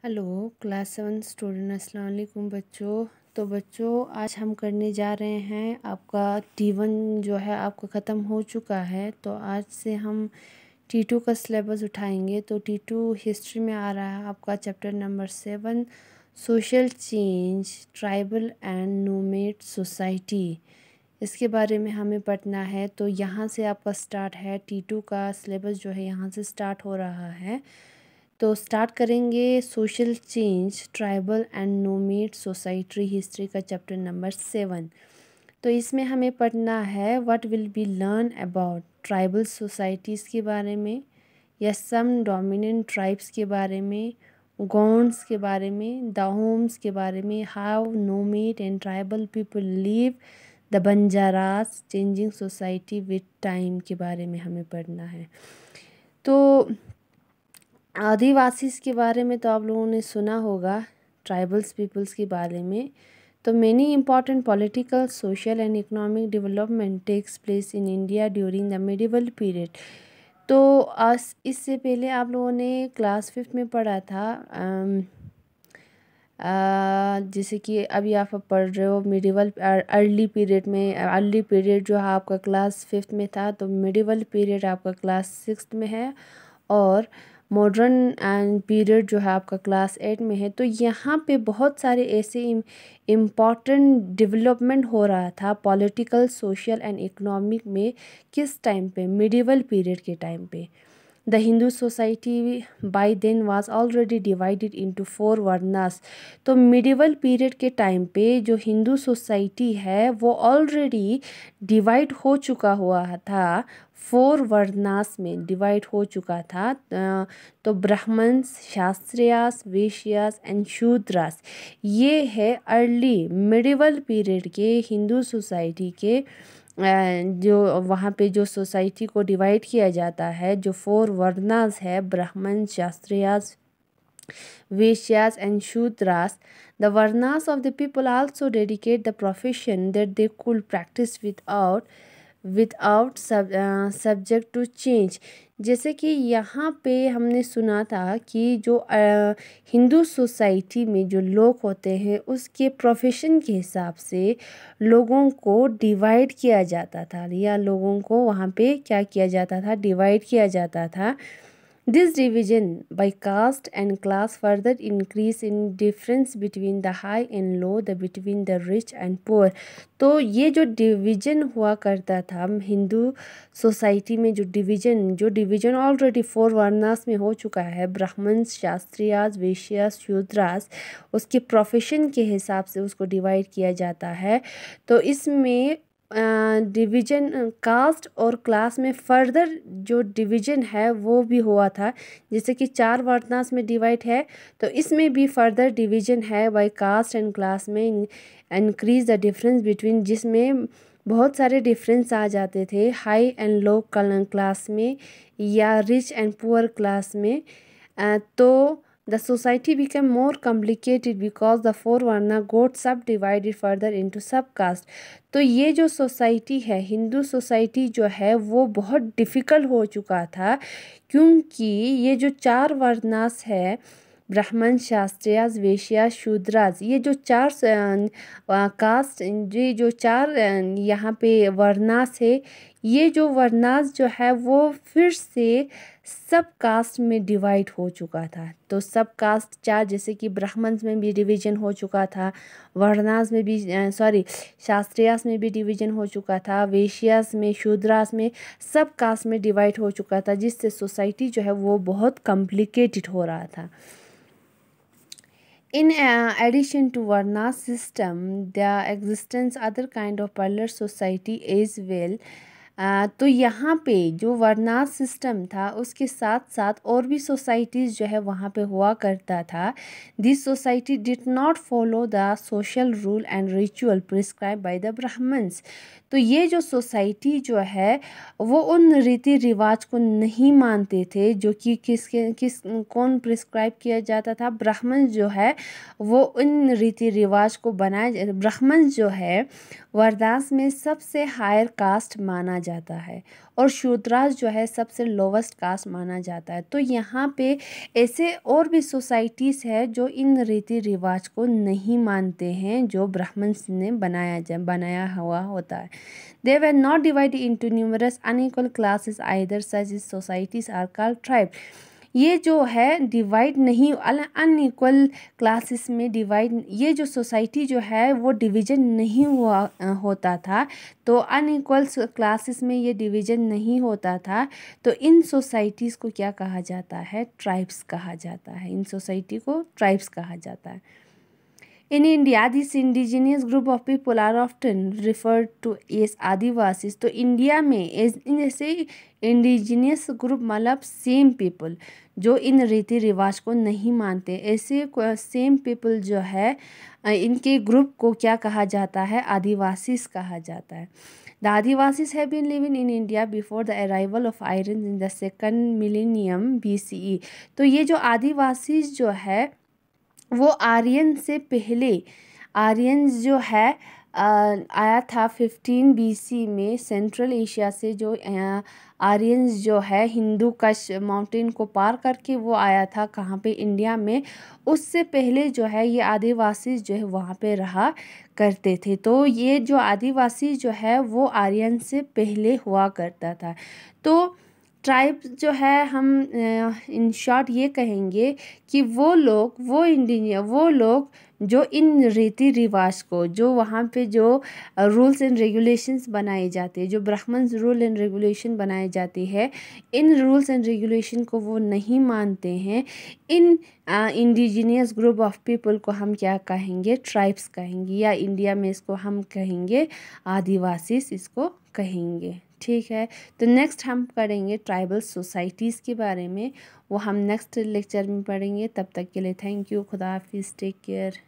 Hello class 7 student, अस्सलाम वालेकुम बच्चों। तो बच्चों आज हम करने जा रहे हैं, आपका T1 जो है आपका ख़त्म हो चुका है। तो आज से हम T2 का सिलेबस उठाएंगे। तो T2 हिस्ट्री में आ रहा है आपका chapter number 7, social change, tribal and nomad society. इसके बारे में हमें पढ़ना है। तो यहाँ से आपका स्टार्ट है, T2 का सिलेबस जो है यहाँ से स्टार्ट हो रहा है। तो स्टार्ट करेंगे social change, tribal and nomad society history का चैप्टर नंबर 7। तो इसमें हमें पढ़ना है what will be learn about tribal societies के बारे में, या सम डोमिनेंट ट्राइब्स के बारे में, गॉन्ड्स के बारे में, दाहोम्स के बारे में, how nomad and tribal people live, the Banjaras, changing society with time के बारे में हमें पढ़ना है। तो आदिवासी के बारे में तो आप लोगों ने सुना होगा, ट्राइबल्स पीपल्स के बारे में। तो many important political, social and economic development takes place in India during the medieval period. तो आज इससे पहले आप लोगों ने क्लास 5 में पढ़ा था, जैसे कि अभी आप पढ़ रहे हो मिडिवल अर्ली पीरियड में। अर्ली पीरियड जो है आपका क्लास 5 में था, तो मिडिवल पीरियड आपका क्लास 6 में है, और मॉडर्न एंड पीरियड जो है आपका क्लास 8 में है। तो यहाँ पे बहुत सारे ऐसे इम्पॉर्टेंट डेवलपमेंट हो रहा था पॉलिटिकल, सोशल एंड इकोनॉमिक में। किस टाइम पे? मिडिवल पीरियड के टाइम पे। The Hindu society by then was already divided into 4 varnas. तो मिडिवल पीरियड के टाइम पे जो हिंदू सोसाइटी है वो ऑलरेडी डिवाइड हो चुका हुआ था, 4 वर्नास में डिवाइड हो चुका था। तो ब्राह्मण्स, शास्त्रियास, वैश्यास एंड शूद्रास, ये है अर्ली मिडिवल पीरियड के हिंदू सोसाइटी के जो वहाँ पे जो सोसाइटी को डिवाइड किया जाता है, जो 4 वर्नास है, Brahmin, Kshatriyas, Vaishyas and Shudras. The varnas of the people also dedicate the profession that they could practice without subject to change. जैसे कि यहाँ पे हमने सुना था कि जो हिंदू सोसाइटी में जो लोग होते हैं उसके प्रोफेशन के हिसाब से लोगों को डिवाइड किया जाता था, या लोगों को वहाँ पे क्या किया जाता था, डिवाइड किया जाता था। This division by caste and class further increase in difference between the high and low, the between the rich and poor. तो ये जो डिवीजन हुआ करता था हिंदू सोसाइटी में, जो डिवीजन ऑलरेडी 4 वर्नास में हो चुका है, ब्राह्मण, शास्त्रियास, वैश्यास, शूद्रास, उसके प्रोफेशन के हिसाब से उसको डिवाइड किया जाता है। तो इसमें डिवीजन कास्ट और क्लास में फर्दर जो डिवीजन है वो भी हुआ था। जैसे कि 4 वर्नास में डिवाइड है, तो इसमें भी फर्दर डिवीजन है बाय कास्ट एंड क्लास में, इंक्रीज द डिफरेंस बिटवीन, जिसमें बहुत सारे डिफरेंस आ जाते थे हाई एंड लो क्लास में या रिच एंड पुअर क्लास में। तो the society became more complicated because the 4 varna got subdivided further into subcaste. तो ये जो सोसाइटी है, हिंदू सोसाइटी जो है वो बहुत डिफ़िकल्ट हो चुका था, क्योंकि ये जो 4 वर्नास है, ब्राह्मण, शास्त्रियास, वैश्यास, शूद्रास, ये जो 4 कास्ट, ये जो 4 यहाँ पे वर्नास है, ये जो वर्नास जो है वो फिर से सब कास्ट में डिवाइड हो चुका था। तो सब कास्ट 4, जैसे कि ब्राह्मण्स में भी डिवीजन हो चुका था, वर्नास में भी शास्त्रियास में भी डिवीजन हो चुका था, वैश्यास में, शूद्रास में, सब कास्ट में डिवाइड हो चुका था, जिससे सोसाइटी जो है वो बहुत कॉम्प्लिकेटेड हो रहा था। In addition to Varna system, there existence other kind of parallel society as well. तो यहाँ पे जो वर्नास सिस्टम था उसके साथ साथ और भी सोसाइटीज़ जो है वहाँ पे हुआ करता था। This society did not follow the social rule and ritual prescribe by the Brahmins. तो ये जो सोसाइटी जो है वो उन रीति रिवाज को नहीं मानते थे जो कि कौन प्रिस्क्राइब किया जाता था, ब्राह्मण जो है वो उन रीति रिवाज को बनाए। ब्राह्मण जो है वर्नास में सबसे हायर कास्ट माना जाता है, और शूद्रास जो है सबसे लोवेस्ट कास्ट माना जाता है। तो यहाँ पे ऐसे और भी सोसाइटीज़ है जो इन रीति रिवाज को नहीं मानते हैं जो ब्राह्मण्स ने बनाया हुआ होता है। They were not divided into numerous unequal classes either, such as societies are called tribes. ये जो है डिवाइड नहीं, अनइक्वल क्लासेस में डिवाइड, ये जो सोसाइटी जो है वो डिवीज़न नहीं हुआ होता था। तो अनइक्वल क्लासेस में ये डिवीज़न नहीं होता था। तो इन सोसाइटीज़ को क्या कहा जाता है? ट्राइब्स कहा जाता है। इन सोसाइटी को ट्राइब्स कहा जाता है। In India, this indigenous group of people are often referred to as Adivasis. तो इंडिया में जैसे इंडिजिनियस ग्रुप मतलब सेम पीपल जो इन रीति रिवाज को नहीं मानते, ऐसे सेम पीपल जो है इनके ग्रुप को क्या कहा जाता है? आदिवासीज कहा जाता है। The Adivasis have been living in India before the arrival of Aryans in the 2nd millennium BCE। तो ये जो आदिवासीज जो है वो आर्यन से पहले, आर्यंस जो है आया था 15 BC में सेंट्रल एशिया से। जो आर्यंस जो है हिंदू कश माउंटेन को पार करके वो आया था कहाँ पे? इंडिया में। उससे पहले जो है ये आदिवासी जो है वहाँ पे रहा करते थे। तो ये जो आदिवासी जो है वो आर्यन से पहले हुआ करता था। तो ट्राइब जो है हम इन शॉर्ट ये कहेंगे कि वो लोग जो इन रीति रिवाज को, जो वहाँ पे जो रूल्स एंड रेगुलेशंस बनाए जाते हैं, जो ब्राह्मण्स रूल एंड रेगुलेशन बनाए जाती है, इन रूल्स एंड रेगुलेशन को वो नहीं मानते हैं। इन इंडिजिनियस ग्रुप ऑफ पीपल को हम क्या कहेंगे? ट्राइब्स कहेंगे, या इंडिया में इसको हम कहेंगे आदिवासीज इसको कहेंगे। ठीक है, तो नेक्स्ट हम पढ़ेंगे ट्राइबल सोसाइटीज़ के बारे में। वो हम नेक्स्ट लेक्चर में पढ़ेंगे। तब तक के लिए थैंक यू। खुदा हाफिज़, टेक केयर।